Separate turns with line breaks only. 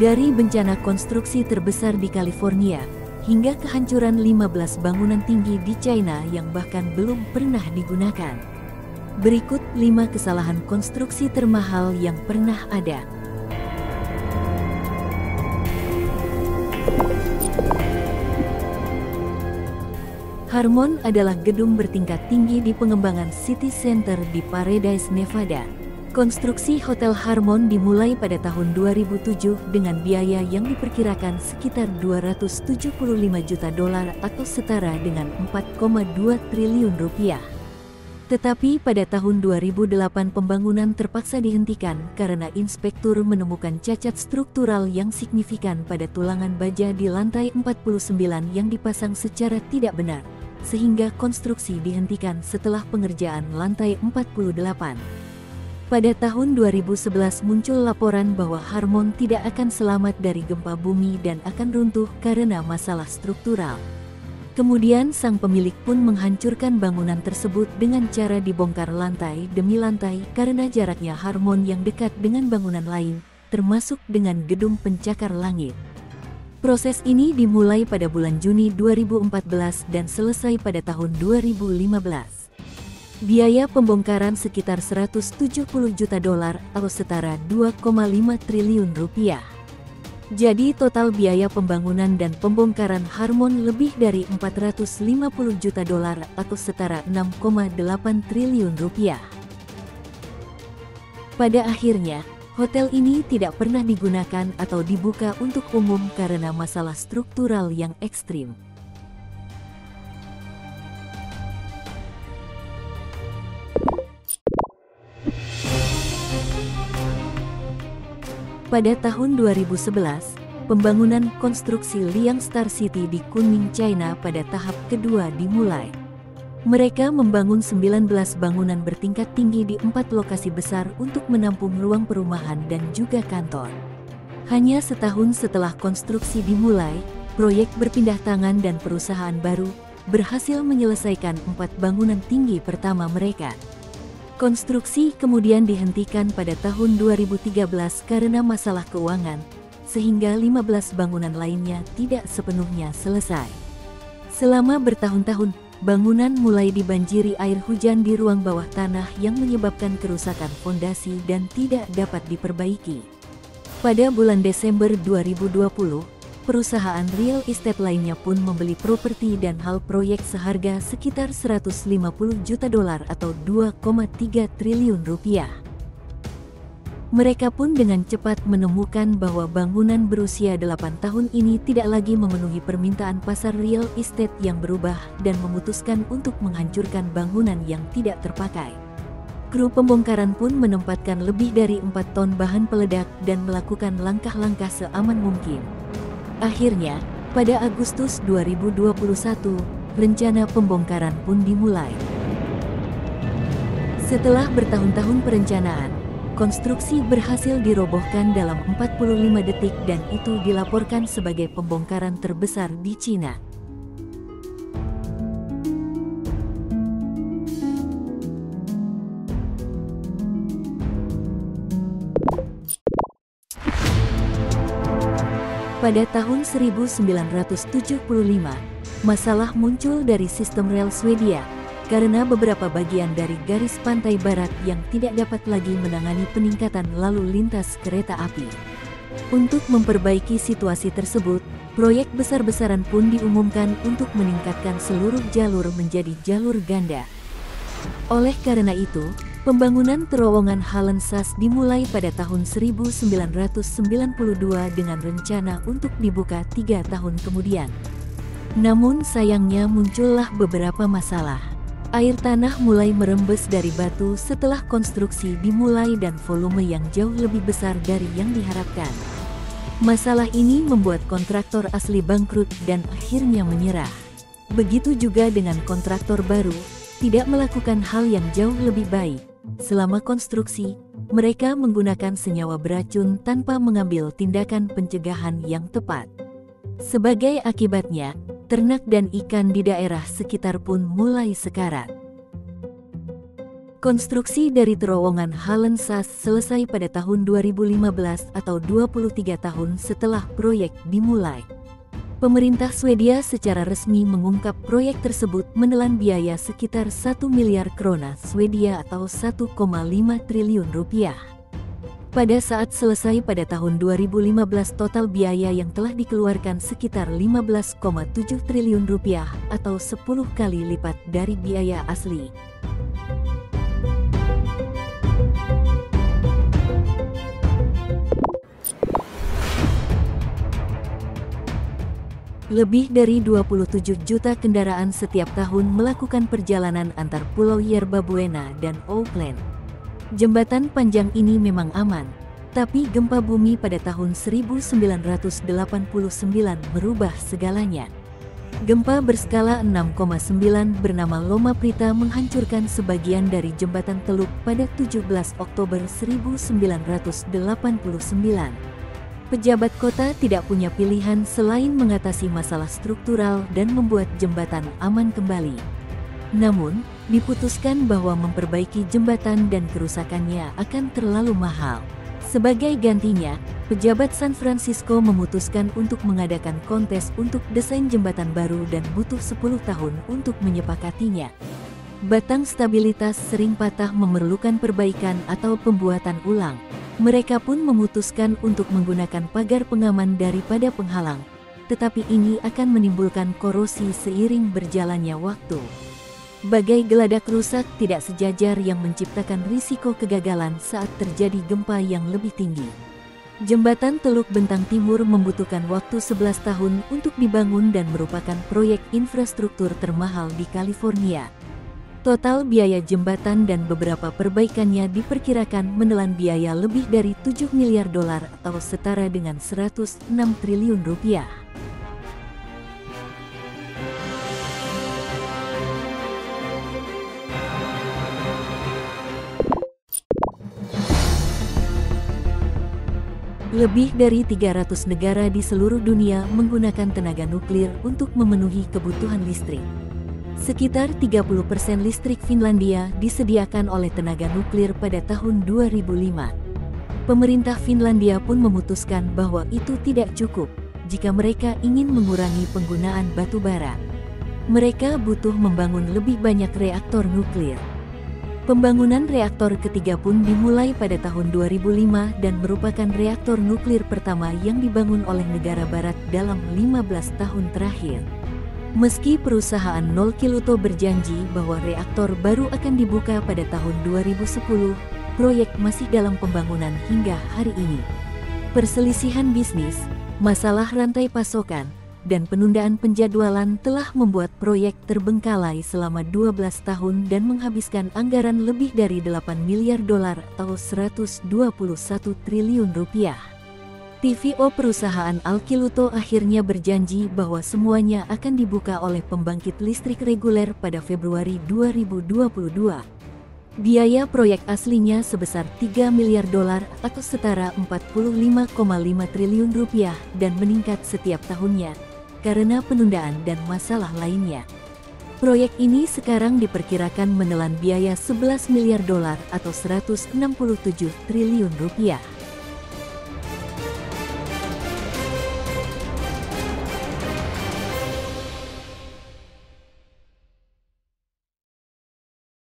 Dari bencana konstruksi terbesar di California, hingga kehancuran 15 bangunan tinggi di China yang bahkan belum pernah digunakan. Berikut 5 kesalahan konstruksi termahal yang pernah ada. Harmon adalah gedung bertingkat tinggi di pengembangan City Center di Paradise, Nevada. Konstruksi Hotel Harmon dimulai pada tahun 2007 dengan biaya yang diperkirakan sekitar $275 juta atau setara dengan 4,2 triliun rupiah. Tetapi pada tahun 2008 pembangunan terpaksa dihentikan karena inspektur menemukan cacat struktural yang signifikan pada tulangan baja di lantai 49 yang dipasang secara tidak benar, sehingga konstruksi dihentikan setelah pengerjaan lantai 48. Pada tahun 2011 muncul laporan bahwa Harmon tidak akan selamat dari gempa bumi dan akan runtuh karena masalah struktural. Kemudian sang pemilik pun menghancurkan bangunan tersebut dengan cara dibongkar lantai demi lantai karena jaraknya Harmon yang dekat dengan bangunan lain, termasuk dengan gedung pencakar langit. Proses ini dimulai pada bulan Juni 2014 dan selesai pada tahun 2015. Biaya pembongkaran sekitar $170 juta atau setara 2,5 triliun rupiah. Jadi total biaya pembangunan dan pembongkaran Harmon lebih dari $450 juta atau setara 6,8 triliun rupiah. Pada akhirnya, hotel ini tidak pernah digunakan atau dibuka untuk umum karena masalah struktural yang ekstrim. Pada tahun 2011, pembangunan konstruksi Liang Star City di Kunming, China pada tahap kedua dimulai. Mereka membangun 19 bangunan bertingkat tinggi di 4 lokasi besar untuk menampung ruang perumahan dan juga kantor. Hanya setahun setelah konstruksi dimulai, proyek berpindah tangan dan perusahaan baru berhasil menyelesaikan 4 bangunan tinggi pertama mereka. Konstruksi kemudian dihentikan pada tahun 2013 karena masalah keuangan, sehingga 15 bangunan lainnya tidak sepenuhnya selesai. Selama bertahun-tahun, bangunan mulai dibanjiri air hujan di ruang bawah tanah yang menyebabkan kerusakan fondasi dan tidak dapat diperbaiki. Pada bulan Desember 2020, perusahaan real estate lainnya pun membeli properti dan hal proyek seharga sekitar $150 juta atau 2,3 triliun rupiah. Mereka pun dengan cepat menemukan bahwa bangunan berusia 8 tahun ini tidak lagi memenuhi permintaan pasar real estate yang berubah dan memutuskan untuk menghancurkan bangunan yang tidak terpakai. Kru pembongkaran pun menempatkan lebih dari 4 ton bahan peledak dan melakukan langkah-langkah seaman mungkin. Akhirnya, pada Agustus 2021, rencana pembongkaran pun dimulai. Setelah bertahun-tahun perencanaan, konstruksi berhasil dirobohkan dalam 45 detik dan itu dilaporkan sebagai pembongkaran terbesar di Cina. Pada tahun 1975, masalah muncul dari sistem rel Swedia karena beberapa bagian dari garis pantai barat yang tidak dapat lagi menangani peningkatan lalu lintas kereta api. Untuk memperbaiki situasi tersebut, proyek besar-besaran pun diumumkan untuk meningkatkan seluruh jalur menjadi jalur ganda. Oleh karena itu, pembangunan terowongan Halensas dimulai pada tahun 1992 dengan rencana untuk dibuka 3 tahun kemudian. Namun sayangnya muncullah beberapa masalah. Air tanah mulai merembes dari batu setelah konstruksi dimulai dan volume yang jauh lebih besar dari yang diharapkan. Masalah ini membuat kontraktor asli bangkrut dan akhirnya menyerah. Begitu juga dengan kontraktor baru, tidak melakukan hal yang jauh lebih baik. Selama konstruksi, mereka menggunakan senyawa beracun tanpa mengambil tindakan pencegahan yang tepat. Sebagai akibatnya, ternak dan ikan di daerah sekitar pun mulai sekarat. Konstruksi dari terowongan Halensas selesai pada tahun 2015 atau 23 tahun setelah proyek dimulai. Pemerintah Swedia secara resmi mengungkap proyek tersebut menelan biaya sekitar 1 miliar krona Swedia atau 1,5 triliun rupiah. Pada saat selesai pada tahun 2015 total biaya yang telah dikeluarkan sekitar 15,7 triliun rupiah atau 10 kali lipat dari biaya asli. Lebih dari 27 juta kendaraan setiap tahun melakukan perjalanan antar Pulau Yerba Buena dan Auckland. Jembatan panjang ini memang aman, tapi gempa bumi pada tahun 1989 merubah segalanya. Gempa berskala 6,9 bernama Loma Prieta menghancurkan sebagian dari jembatan Teluk pada 17 Oktober 1989. Pejabat kota tidak punya pilihan selain mengatasi masalah struktural dan membuat jembatan aman kembali. Namun, diputuskan bahwa memperbaiki jembatan dan kerusakannya akan terlalu mahal. Sebagai gantinya, pejabat San Francisco memutuskan untuk mengadakan kontes untuk desain jembatan baru dan butuh 10 tahun untuk menyepakatinya. Batang stabilitas sering patah memerlukan perbaikan atau pembuatan ulang. Mereka pun memutuskan untuk menggunakan pagar pengaman daripada penghalang, tetapi ini akan menimbulkan korosi seiring berjalannya waktu. Bagai geladak rusak tidak sejajar yang menciptakan risiko kegagalan saat terjadi gempa yang lebih tinggi. Jembatan Teluk Bentang Timur membutuhkan waktu 11 tahun untuk dibangun dan merupakan proyek infrastruktur termahal di California. Total biaya jembatan dan beberapa perbaikannya diperkirakan menelan biaya lebih dari 7 miliar dolar atau setara dengan 106 triliun rupiah. Lebih dari 300 negara di seluruh dunia menggunakan tenaga nuklir untuk memenuhi kebutuhan listrik. Sekitar 30% listrik Finlandia disediakan oleh tenaga nuklir pada tahun 2005. Pemerintah Finlandia pun memutuskan bahwa itu tidak cukup jika mereka ingin mengurangi penggunaan batu bara. Mereka butuh membangun lebih banyak reaktor nuklir. Pembangunan reaktor ketiga pun dimulai pada tahun 2005 dan merupakan reaktor nuklir pertama yang dibangun oleh negara barat dalam 15 tahun terakhir. Meski perusahaan Nol Kiluto berjanji bahwa reaktor baru akan dibuka pada tahun 2010, proyek masih dalam pembangunan hingga hari ini. Perselisihan bisnis, masalah rantai pasokan, dan penundaan penjadwalan telah membuat proyek terbengkalai selama 12 tahun dan menghabiskan anggaran lebih dari 8 miliar dolar atau 121 triliun rupiah. TVO perusahaan Alkiluto akhirnya berjanji bahwa semuanya akan dibuka oleh pembangkit listrik reguler pada Februari 2022. Biaya proyek aslinya sebesar 3 miliar dolar atau setara 45,5 triliun rupiah dan meningkat setiap tahunnya karena penundaan dan masalah lainnya. Proyek ini sekarang diperkirakan menelan biaya 11 miliar dolar atau 167 triliun rupiah.